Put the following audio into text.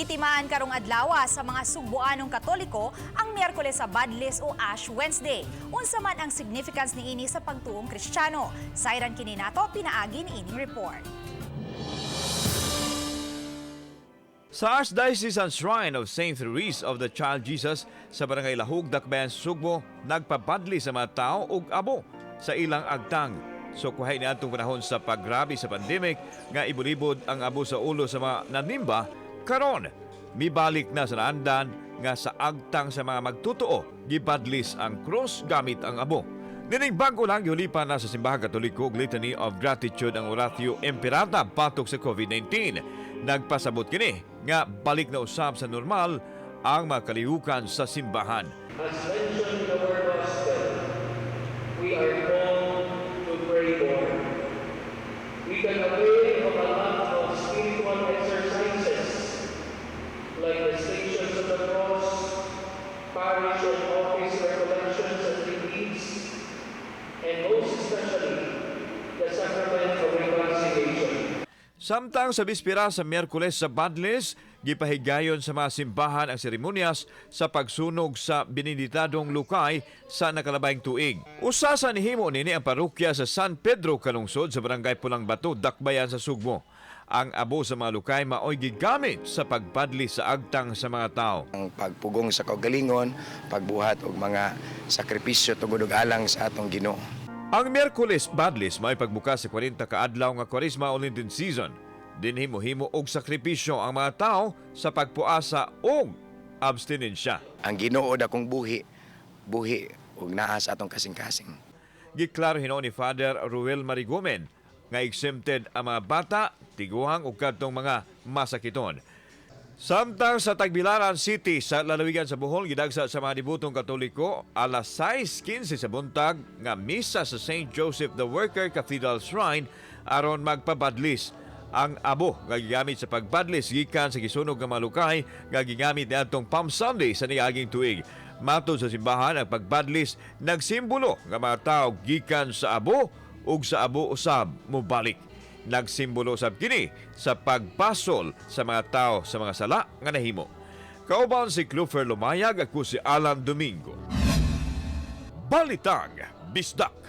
Itimaan karong adlaw sa mga Sugboanong Katoliko ang Miyerkules sa Badlis o Ash Wednesday. Unsa man ang significance niini sa pagtuong Kristiyano. Sayran kini nato pinaagi ni ining report. Sa Archdiocesan Shrine of St. Therese of the Child Jesus sa Barangay Lahug, Dakbayan, Sugbo, nagpabadli sa mga tao ug abo sa ilang agtang. So kuhay na atong panahon sa paggrabe sa pandemic nga ibulibod ang abo sa ulo sa mga nanimba, karon mibalik na sa naandan nga sa agtang sa mga magtutuo gibadlis ang cross gamit ang abo. Dining bago lang giulipan na sa Simbahang Katoliko Litany of Gratitude ang Oratio Imperata patok sa COVID-19. Nagpasabot kini nga balik na usab sa normal ang mga kalihukan sa simbahan. As mentioned in our gospel, we are called to pray more. We can avail of a lot of spiritual exercises like the Stations of the Cross, parish and office recollections and retreats, and most especially the sacrament of reconciliation. Samtang sa bispira sa Miyerkules sa Badlis, gipahigayon sa mga simbahan ang seremonyas sa pagsunog sa biniditadong lukay sa nakalabayng tuig. Usa sa nihimo nini ang parokya sa San Pedro Kalungsod sa Barangay Pulang Bato, Dakbayan sa Sugbo. Ang abo sa mga lukay maoy gigamit sa pagbadli sa agtang sa mga tao. Ang pagpugong sa kaugalingon, pagbuhat og mga sakripisyo tungod og alang sa atong Ginoo. Ang Miyerkules Badlis may pagbukas sa 40 ka adlaw nga Kwaresma o Lenten season. Dinhimo-himo og sakripisyo ang mga tao sa pagpuasa og abstinensya. Ang Ginoo dakong buhi og naa sa atong kasing-kasing. Giklaro hinuon ni Father Ruel Marigomen nga exempted ang mga bata, tiguhang ug kadtong mga masakiton. Samtang sa Tagbilaran City sa lalawigan sa Bohol, gidagsa sa mga dibutong Katoliko alas 6:15 sa buntag nga misa sa St. Joseph the Worker Cathedral Shrine aron magpabadlis. Ang abo nga gigamit sa pagbadlis gikan sa gisunog nga malukay nga gigamit niadtong Palm Sunday sa niaging tuig. Matod sa simbahan, ang pagbadlis nagsimbolo nga mga tao gikan sa abo ug sa abo usab mobalik. Nagsimbolo sab kini sa pagpasol sa mga tao sa mga sala nga nahimo. Kauban si Clufer Lumayag, ako si Alan Domingo. Balitag Bisdak.